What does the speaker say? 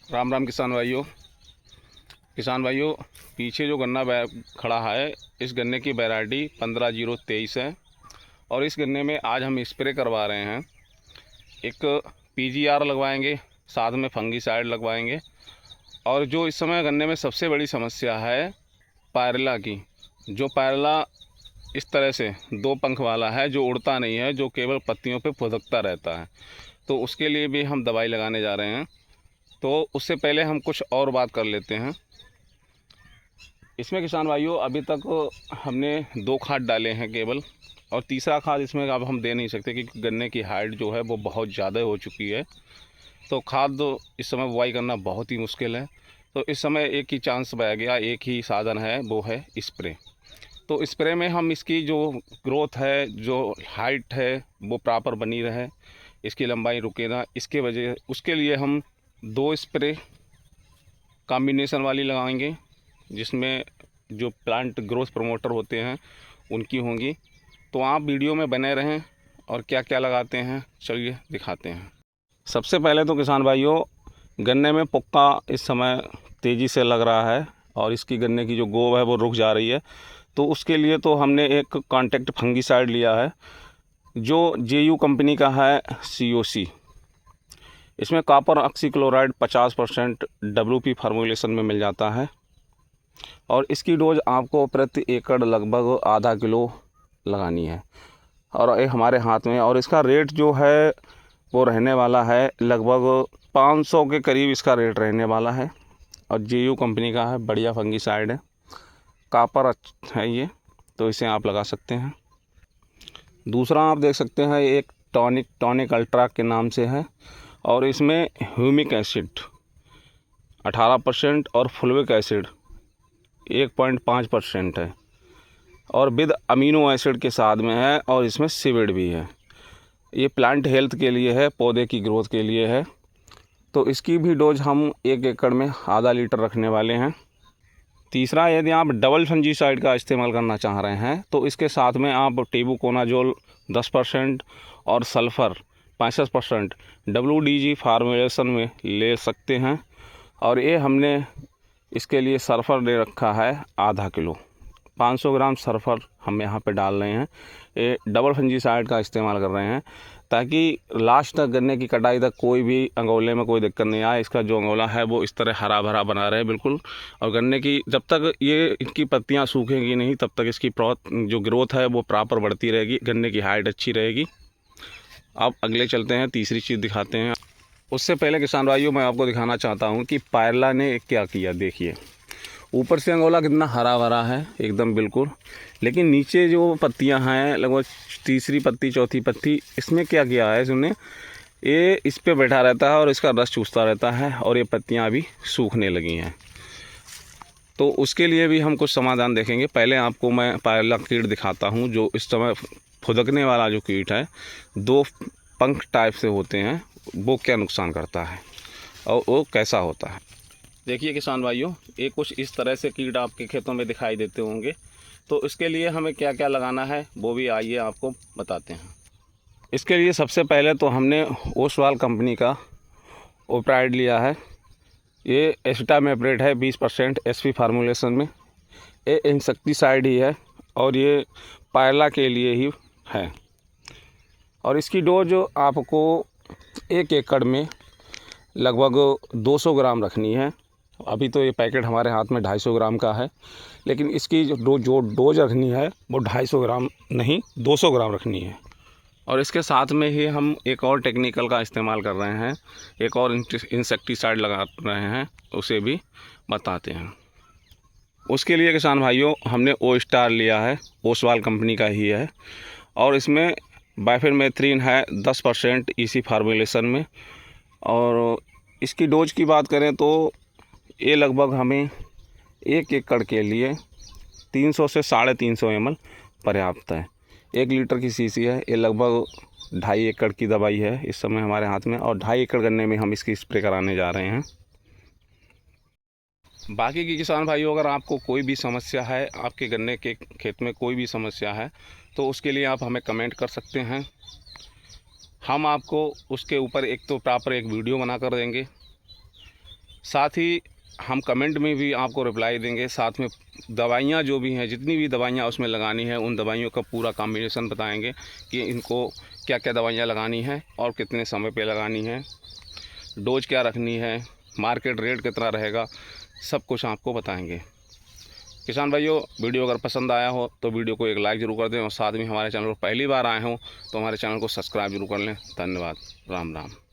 राम राम किसान भाइयों, पीछे जो गन्ना खड़ा है, इस गन्ने की वैरायटी 15023 है। और इस गन्ने में आज हम स्प्रे करवा रहे हैं। एक पीजीआर लगवाएंगे, साथ में फंगीसाइड लगवाएंगे। और जो इस समय गन्ने में सबसे बड़ी समस्या है पायरला की, जो पायरला इस तरह से दो पंख वाला है, जो उड़ता नहीं है, जो केवल पत्तियों पे फुदकता रहता है, तो उसके लिए भी हम दवाई लगाने जा रहे हैं। तो उससे पहले हम कुछ और बात कर लेते हैं। इसमें किसान भाइयों, अभी तक हमने 2 खाद डाले हैं केवल, और तीसरा खाद इसमें अब हम दे नहीं सकते क्योंकि गन्ने की हाइट जो है वो बहुत ज़्यादा हो चुकी है। तो खाद इस समय बुआई करना बहुत ही मुश्किल है। तो इस समय एक ही चांस बह गया, एक ही साधन है, वो है स्प्रे। तो स्प्रे में हम इसकी जो ग्रोथ है, जो हाइट है, वो प्रॉपर बनी रहे, इसकी लंबाई रुके ना, इसके वजह उसके लिए हम 2 स्प्रे कॉम्बिनेशन वाली लगाएंगे, जिसमें जो प्लांट ग्रोथ प्रमोटर होते हैं उनकी होंगी। तो आप वीडियो में बने रहें और क्या क्या लगाते हैं चलिए दिखाते हैं। सबसे पहले तो किसान भाइयों, गन्ने में पुक्का इस समय तेज़ी से लग रहा है और इसकी गन्ने की जो गोब है वो रुक जा रही है। तो उसके लिए तो हमने एक कॉन्टैक्ट फंगीसाइड लिया है, जो JU कंपनी का है, COC। इसमें कॉपर ऑक्सीक्लोराइड 50% WP फार्मूलेशन में मिल जाता है। और इसकी डोज आपको प्रति एकड़ लगभग आधा किलो लगानी है, और ये हमारे हाथ में। और इसका रेट जो है वो रहने वाला है लगभग 500 के करीब, इसका रेट रहने वाला है। और JU कंपनी का है, बढ़िया फंगीसाइड है, कॉपर है ये, तो इसे आप लगा सकते हैं। दूसरा आप देख सकते हैं, एक टॉनिक अल्ट्रा के नाम से है, और इसमें ह्यूमिक एसिड 18% और फुलविक एसिड 1.5% है, और विद अमीनो एसिड के साथ में है, और इसमें सीविड भी है। ये प्लांट हेल्थ के लिए है, पौधे की ग्रोथ के लिए है। तो इसकी भी डोज हम 1 एकड़ में आधा लीटर रखने वाले हैं। तीसरा, यदि आप डबल फंजीसाइड का इस्तेमाल करना चाह रहे हैं तो इसके साथ में आप टेबुकोनाजोल 10% और सल्फ़र 65% WDG फार्मूलेशन में ले सकते हैं। और ये हमने इसके लिए सल्फ़र ले रखा है आधा किलो, 500 ग्राम सल्फ़र हम यहाँ पे डाल रहे हैं। ये डबल फंजीसाइड का इस्तेमाल कर रहे हैं ताकि लास्ट तक गन्ने की कटाई तक कोई भी अंगोले में कोई दिक्कत नहीं आए। इसका जो अंगोला है वो इस तरह हरा भरा बना रहे बिल्कुल। और गन्ने की जब तक ये इनकी पत्तियाँ सूखेंगी नहीं तब तक इसकी जो ग्रोथ है वो प्रॉपर बढ़ती रहेगी, गन्ने की हाइट अच्छी रहेगी। अब अगले चलते हैं, तीसरी चीज़ दिखाते हैं। उससे पहले किसान भाइयों, मैं आपको दिखाना चाहता हूँ कि पायरला ने क्या किया। देखिए ऊपर से अंगोला कितना हरा भरा है एकदम बिल्कुल, लेकिन नीचे जो पत्तियां हैं लगभग तीसरी पत्ती चौथी पत्ती, इसमें क्या किया है इसने, ये इस पे बैठा रहता है और इसका रस चूसता रहता है, और ये पत्तियां अभी सूखने लगी हैं। तो उसके लिए भी हम कुछ समाधान देखेंगे। पहले आपको मैं पायरला कीट दिखाता हूँ, जो इस समय फुदकने वाला जो कीट है, 2 पंख टाइप से होते हैं, वो क्या नुकसान करता है और वो कैसा होता है। देखिए किसान भाइयों, ये कुछ इस तरह से कीट आपके खेतों में दिखाई देते होंगे। तो इसके लिए हमें क्या क्या लगाना है वो भी आइए आपको बताते हैं। इसके लिए सबसे पहले तो हमने ओसवाल कंपनी का ओप्राइड लिया है। ये एसिटामेप्रेट है 20% SP फार्मूलेशन में। ये इंसेक्टिसाइड ही है और ये पायरला के लिए ही है। और इसकी डोज आपको 1 एकड़ में लगभग 200 ग्राम रखनी है। अभी तो ये पैकेट हमारे हाथ में 250 ग्राम का है, लेकिन इसकी जो डोज रखनी है वो 250 ग्राम नहीं 200 ग्राम रखनी है। और इसके साथ में ही हम एक और टेक्निकल का इस्तेमाल कर रहे हैं, एक और इंसेक्टिसाइड लगा रहे हैं, उसे भी बताते हैं। उसके लिए किसान भाइयों, हमने ओ स्टार लिया है, ओसवाल कंपनी का ही है, और इसमें बाइफेनमेथ्रिन है 10% EC फार्मूलेशन में। और इसकी डोज की बात करें तो ये लगभग हमें 1 एकड़ के लिए 300 से 350 ml पर्याप्त है। 1 लीटर की शीशी है, ये लगभग 2.5 एकड़ की दवाई है इस समय हमारे हाथ में, और 2.5 एकड़ गन्ने में हम इसकी स्प्रे कराने जा रहे हैं। बाकी की किसान भाइयों, अगर आपको कोई भी समस्या है, आपके गन्ने के खेत में कोई भी समस्या है, तो उसके लिए आप हमें कमेंट कर सकते हैं। हम आपको उसके ऊपर एक तो प्रॉपर एक वीडियो बना कर देंगे, साथ ही हम कमेंट में भी आपको रिप्लाई देंगे। साथ में दवाइयाँ जो भी हैं, जितनी भी दवाइयाँ उसमें लगानी है, उन दवाइयों का पूरा कॉम्बिनेशन बताएंगे कि इनको क्या क्या दवाइयाँ लगानी है और कितने समय पे लगानी है, डोज क्या रखनी है, मार्केट रेट कितना रहेगा, सब कुछ आपको बताएंगे। किसान भाइयों, वीडियो अगर पसंद आया हो तो वीडियो को एक लाइक ज़रूर कर दें और साथ में हमारे चैनल पर पहली बार आए हों तो हमारे चैनल को सब्सक्राइब जरूर कर लें। धन्यवाद। राम राम।